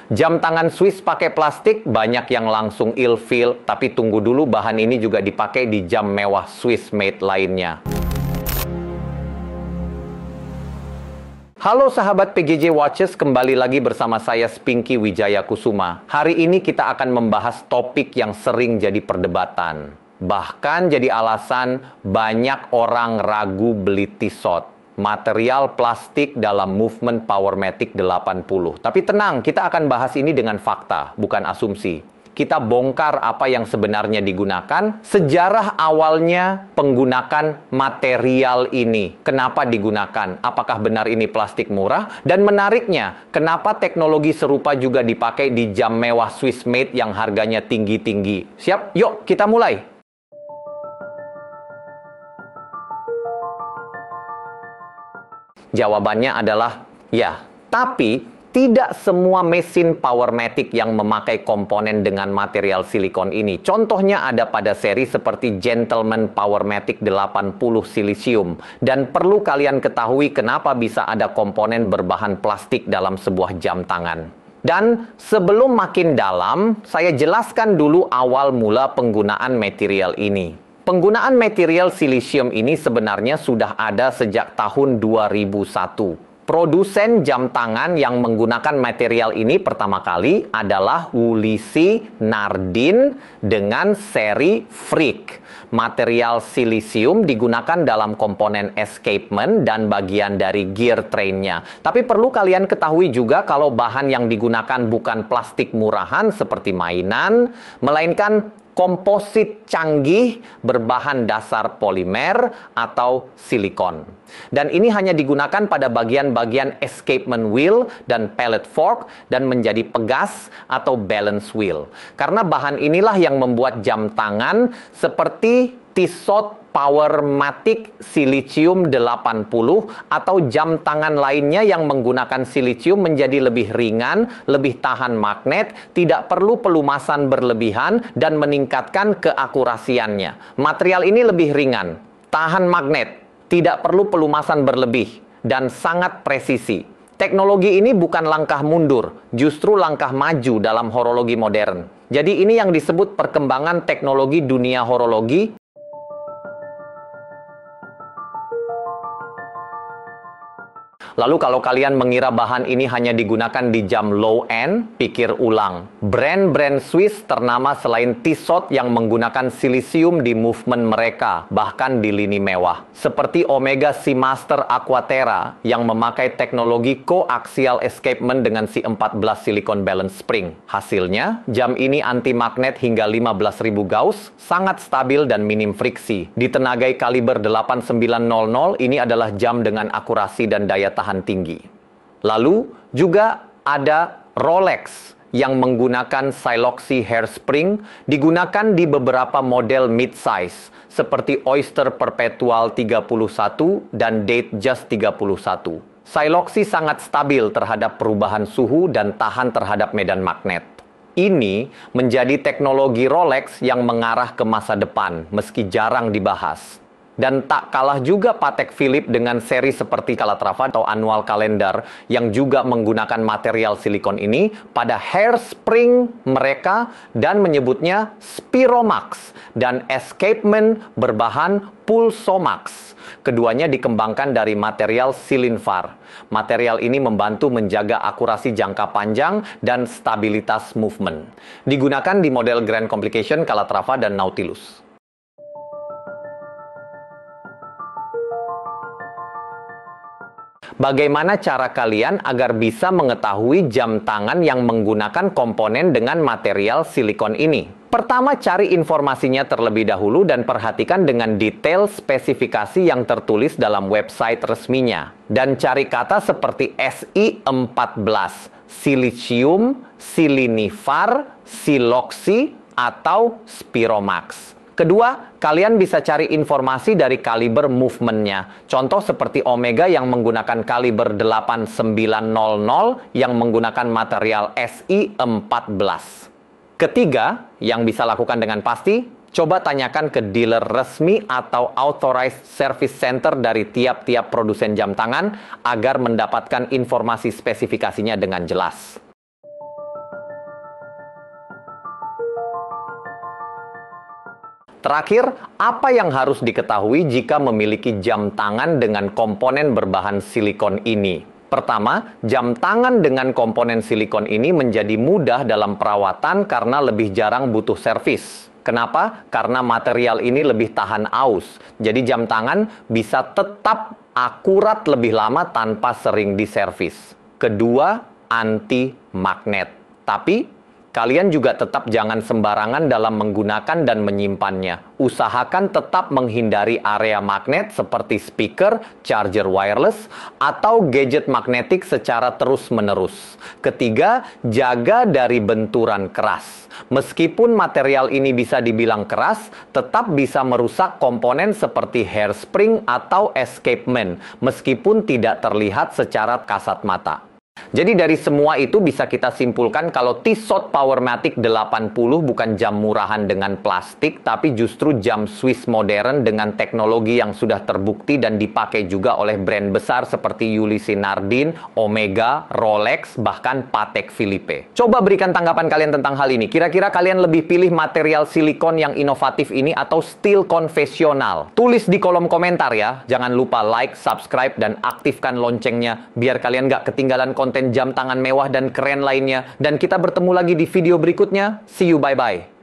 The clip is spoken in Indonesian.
Jam tangan Swiss pakai plastik, banyak yang langsung ilfeel, tapi tunggu dulu, bahan ini juga dipakai di jam mewah Swiss made lainnya. Halo sahabat PGJ Watches, kembali lagi bersama saya Pinky Wijaya Kusuma. Hari ini kita akan membahas topik yang sering jadi perdebatan. Bahkan jadi alasan banyak orang ragu beli Tissot. Material plastik dalam movement Powermatic 80. Tapi tenang, kita akan bahas ini dengan fakta, bukan asumsi. Kita bongkar apa yang sebenarnya digunakan, sejarah awalnya penggunaan material ini. Kenapa digunakan? Apakah benar ini plastik murah? Dan menariknya, kenapa teknologi serupa juga dipakai di jam mewah Swiss made yang harganya tinggi-tinggi? Siap? Yuk, kita mulai! Jawabannya adalah ya, tapi tidak semua mesin Powermatic yang memakai komponen dengan material silikon ini. Contohnya ada pada seri seperti Gentleman Powermatic 80 silisium. Dan perlu kalian ketahui kenapa bisa ada komponen berbahan plastik dalam sebuah jam tangan. Dan sebelum makin dalam, saya jelaskan dulu awal mula penggunaan material ini. Penggunaan material silisium ini sebenarnya sudah ada sejak tahun 2001. Produsen jam tangan yang menggunakan material ini pertama kali adalah Ulysse Nardin dengan seri Freak. Material silisium digunakan dalam komponen escapement dan bagian dari gear trainnya. Tapi perlu kalian ketahui juga kalau bahan yang digunakan bukan plastik murahan seperti mainan, melainkan komposit canggih berbahan dasar polimer atau silikon. Dan ini hanya digunakan pada bagian-bagian escapement wheel dan pallet fork dan menjadi pegas atau balance wheel. Karena bahan inilah yang membuat jam tangan seperti Tissot Powermatic Silicium 80 atau jam tangan lainnya yang menggunakan silicium menjadi lebih ringan, lebih tahan magnet, tidak perlu pelumasan berlebihan, dan meningkatkan keakurasiannya. Material ini lebih ringan, tahan magnet, tidak perlu pelumasan berlebih, dan sangat presisi. Teknologi ini bukan langkah mundur, justru langkah maju dalam horologi modern. Jadi ini yang disebut perkembangan teknologi dunia horologi. Lalu kalau kalian mengira bahan ini hanya digunakan di jam low end, pikir ulang. Brand-brand Swiss ternama selain Tissot yang menggunakan silisium di movement mereka, bahkan di lini mewah. Seperti Omega Seamaster Aquaterra yang memakai teknologi coaxial escapement dengan C14 silicon balance spring. Hasilnya, jam ini anti magnet hingga 15.000 Gauss, sangat stabil dan minim friksi. Ditenagai kaliber 8900, ini adalah jam dengan akurasi dan daya tahan tinggi. Lalu juga ada Rolex yang menggunakan Siloxy hairspring, digunakan di beberapa model mid-size seperti Oyster Perpetual 31 dan Datejust 31. Siloxy sangat stabil terhadap perubahan suhu dan tahan terhadap medan magnet. Ini menjadi teknologi Rolex yang mengarah ke masa depan meski jarang dibahas. Dan tak kalah juga Patek Philippe dengan seri seperti Calatrava atau annual calendar yang juga menggunakan material silikon ini pada hairspring mereka dan menyebutnya Spiromax dan escapement berbahan Pulsomax. Keduanya dikembangkan dari material silinfar. Material ini membantu menjaga akurasi jangka panjang dan stabilitas movement. Digunakan di model Grand Complication, Calatrava, dan Nautilus. Bagaimana cara kalian agar bisa mengetahui jam tangan yang menggunakan komponen dengan material silikon ini? Pertama, cari informasinya terlebih dahulu dan perhatikan dengan detail spesifikasi yang tertulis dalam website resminya. Dan cari kata seperti Si14, silicium, silinifar, siloxy, atau Spiromax. Kedua, kalian bisa cari informasi dari kaliber movement-nya. Contoh seperti Omega yang menggunakan kaliber 8900 yang menggunakan material Si14. Ketiga, yang bisa lakukan dengan pasti, coba tanyakan ke dealer resmi atau authorized service center dari tiap-tiap produsen jam tangan agar mendapatkan informasi spesifikasinya dengan jelas. Terakhir, apa yang harus diketahui jika memiliki jam tangan dengan komponen berbahan silikon ini? Pertama, jam tangan dengan komponen silikon ini menjadi mudah dalam perawatan karena lebih jarang butuh servis. Kenapa? Karena material ini lebih tahan aus. Jadi jam tangan bisa tetap akurat lebih lama tanpa sering diservis. Kedua, anti magnet. Tapi kalian juga tetap jangan sembarangan dalam menggunakan dan menyimpannya. Usahakan tetap menghindari area magnet seperti speaker, charger wireless, atau gadget magnetik secara terus-menerus. Ketiga, jaga dari benturan keras. Meskipun material ini bisa dibilang keras, tetap bisa merusak komponen seperti hairspring atau escapement, meskipun tidak terlihat secara kasat mata. Jadi dari semua itu bisa kita simpulkan kalau Tissot Powermatic 80 bukan jam murahan dengan plastik, tapi justru jam Swiss modern dengan teknologi yang sudah terbukti dan dipakai juga oleh brand besar seperti Ulysse Nardin, Omega, Rolex, bahkan Patek Philippe. Coba berikan tanggapan kalian tentang hal ini. Kira-kira kalian lebih pilih material silikon yang inovatif ini atau steel konvensional? Tulis di kolom komentar ya. Jangan lupa like, subscribe, dan aktifkan loncengnya biar kalian nggak ketinggalan konten jam tangan mewah dan keren lainnya. Dan kita bertemu lagi di video berikutnya. See you, bye-bye.